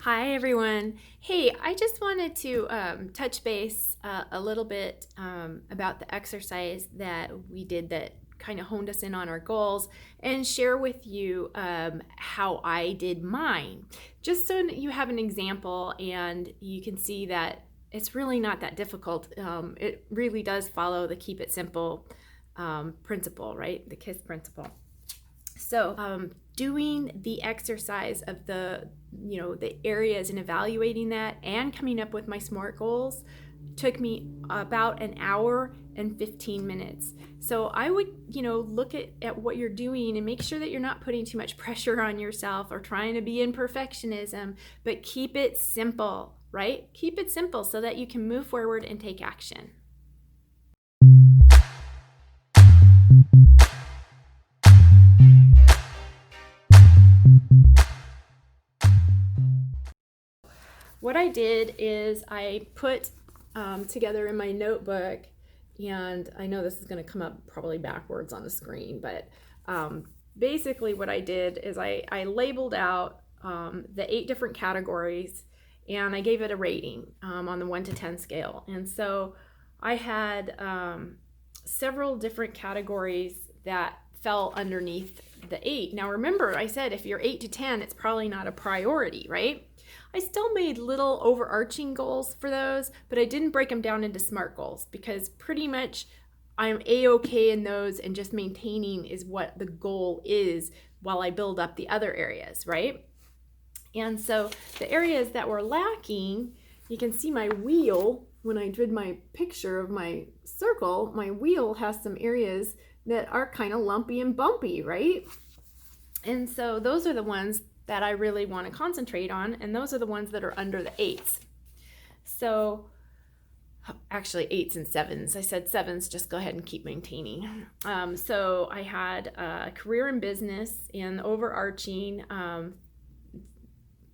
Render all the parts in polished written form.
Hi, everyone. Hey, I just wanted to touch base a little bit about the exercise that we did that kind of honed us in on our goals and share with you how I did mine. Just so that you have an example and you can see that it's really not that difficult. It really does follow the keep it simple principle, right? The KISS principle. So, doing the exercise of the areas and evaluating that and coming up with my SMART goals took me about an hour and 15 minutes. So I would, look at what you're doing and make sure that you're not putting too much pressure on yourself or trying to be in perfectionism, but keep it simple, right? Keep it simple so that you can move forward and take action. What I did is I put together in my notebook, and I know this is going to come up probably backwards on the screen, but basically what I did is I labeled out the 8 different categories, and I gave it a rating on the 1 to 10 scale. And so I had several different categories that fell underneath the 8. Now remember, I said if you're 8 to 10, it's probably not a priority, right? I still made little overarching goals for those, but I didn't break them down into SMART goals because pretty much I'm A-okay in those, and just maintaining is what the goal is while I build up the other areas, right? And so the areas that were lacking, you can see my wheel. When I did my picture of my circle, my wheel has some areas that are kind of lumpy and bumpy, right? And so those are the ones that I really want to concentrate on, and those are the ones that are under the 8s. So actually 8s and 7s. I said 7s, just go ahead and keep maintaining. So I had career and business, and the overarching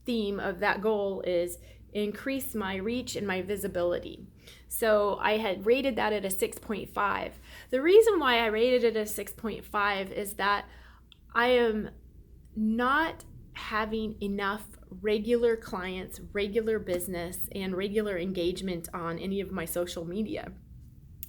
theme of that goal is increase my reach and my visibility. So I had rated that at a 6.5. The reason why I rated it a 6.5 is that I am not having enough regular clients, regular business, and regular engagement on any of my social media.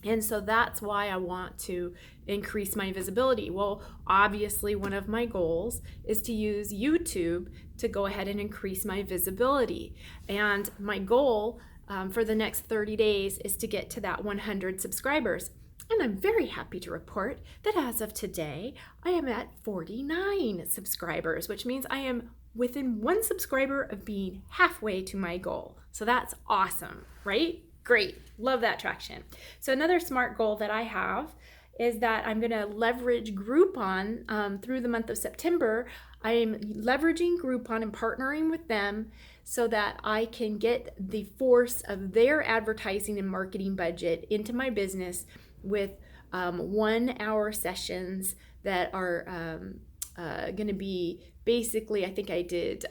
And so that's why I want to increase my visibility. Well, obviously, one of my goals is to use YouTube to go ahead and increase my visibility. And my goal for the next 30 days is to get to that 100 subscribers. And I'm very happy to report that as of today, I am at 49 subscribers, which means I am within 1 subscriber of being halfway to my goal. So that's awesome, right? Great. Love that traction. So another SMART goal that I have is that I'm going to leverage Groupon through the month of September. I am leveraging Groupon and partnering with them so that I can get the force of their advertising and marketing budget into my business with 1-hour sessions that are going to be basically, I think I did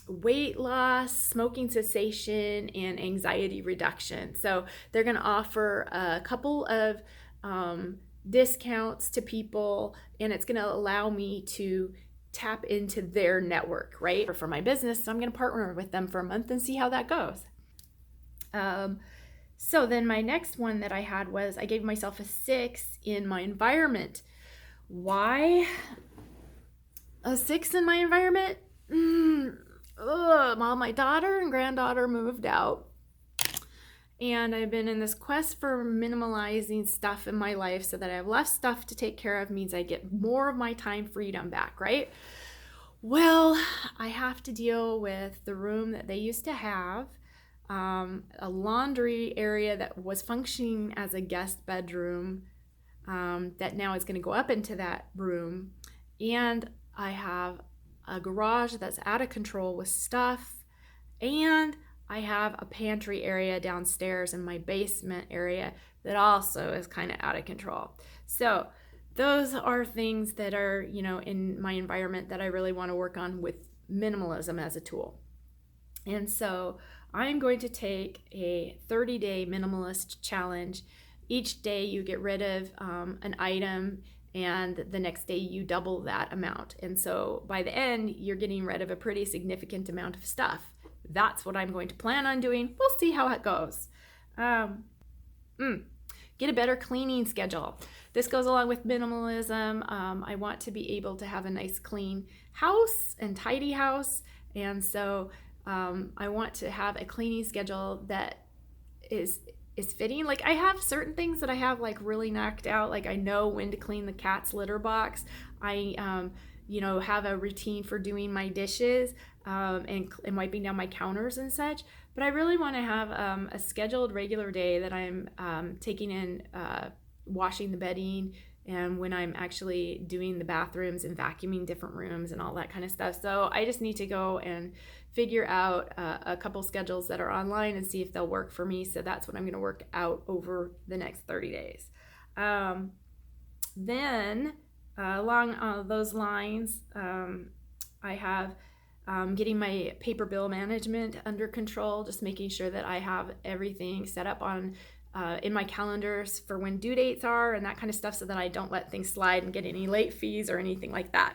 weight loss, smoking cessation, and anxiety reduction. So they're going to offer a couple of discounts to people, and it's going to allow me to tap into their network, right? For my business, so I'm going to partner with them for a month and see how that goes. So then my next one that I had was I gave myself a 6 in my environment. Why a 6 in my environment? Well, my daughter and granddaughter moved out, and I've been in this quest for minimalizing stuff in my life so that I have less stuff to take care of, means I get more of my time freedom back, right? Well, I have to deal with the room that they used to have, a laundry area that was functioning as a guest bedroom that now is going to go up into that room, and I have a garage that's out of control with stuff, and I have a pantry area downstairs in my basement area that also is kind of out of control. So those are things that are, in my environment that I really want to work on with minimalism as a tool. And so I'm going to take a 30-day minimalist challenge. Each day you get rid of an item and the next day you double that amount. And so by the end, you're getting rid of a pretty significant amount of stuff. That's what I'm going to plan on doing. We'll see how it goes. Get a better cleaning schedule. This goes along with minimalism. I want to be able to have a nice clean house and tidy house. And so I want to have a cleaning schedule that is fitting. Like, I have certain things that I have like really knocked out. Like, I know when to clean the cat's litter box. I have a routine for doing my dishes and wiping down my counters and such. But I really want to have a scheduled regular day that I'm taking in washing the bedding, and when I'm actually doing the bathrooms and vacuuming different rooms and all that kind of stuff. So I just need to go and figure out a couple schedules that are online and see if they'll work for me. So that's what I'm going to work out over the next 30 days. Then along those lines, I have getting my paper bill management under control, just making sure that I have everything set up on in my calendars for when due dates are and that kind of stuff, so that I don't let things slide and get any late fees or anything like that.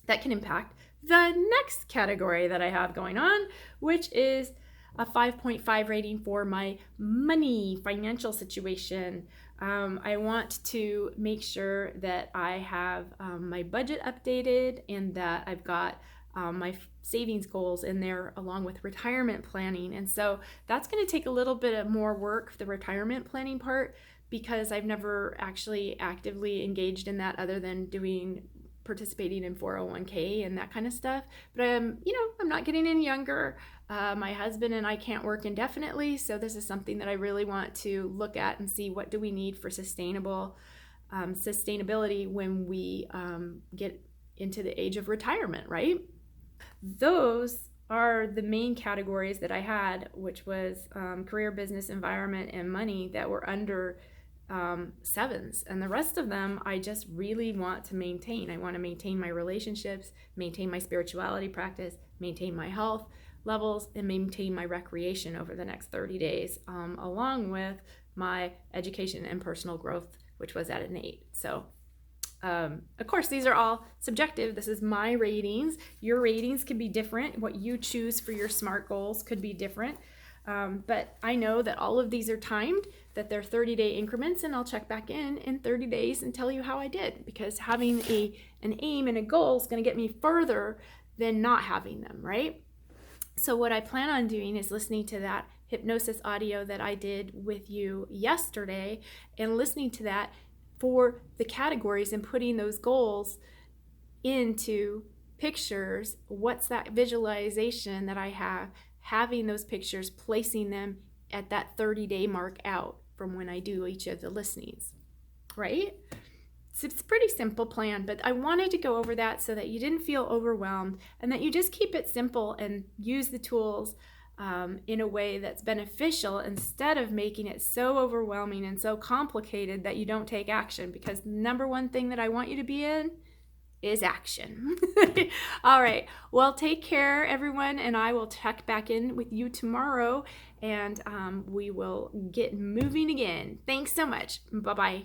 That can impact the next category that I have going on, which is a 5.5 rating for my money financial situation. I want to make sure that I have my budget updated and that I've got my savings goals in there along with retirement planning. And so that's going to take a little bit of more work, the retirement planning part, because I've never actually actively engaged in that other than participating in 401k and that kind of stuff. But I'm not getting any younger. My husband and I can't work indefinitely. So this is something that I really want to look at and see, what do we need for sustainability when we get into the age of retirement, right? Those are the main categories that I had, which was career, business, environment, and money, that were under 7s. And the rest of them, I just really want to maintain. I want to maintain my relationships, maintain my spirituality practice, maintain my health levels, and maintain my recreation over the next 30 days, along with my education and personal growth, which was at an 8. So of course, these are all subjective. This is my ratings. Your ratings could be different. What you choose for your SMART goals could be different. But I know that all of these are timed, that they're 30-day increments, and I'll check back in 30 days and tell you how I did, because having an aim and a goal is going to get me further than not having them, right? So what I plan on doing is listening to that hypnosis audio that I did with you yesterday, and listening to that for the categories and putting those goals into pictures. What's that visualization that I have? Having those pictures, placing them at that 30-day mark out from when I do each of the listenings, right? So it's a pretty simple plan, but I wanted to go over that so that you didn't feel overwhelmed, and that you just keep it simple and use the tools in a way that's beneficial, instead of making it so overwhelming and so complicated that you don't take action. Because the number one thing that I want you to be in is action. All right. Well, take care, everyone, and I will check back in with you tomorrow, and we will get moving again. Thanks so much. Bye-bye.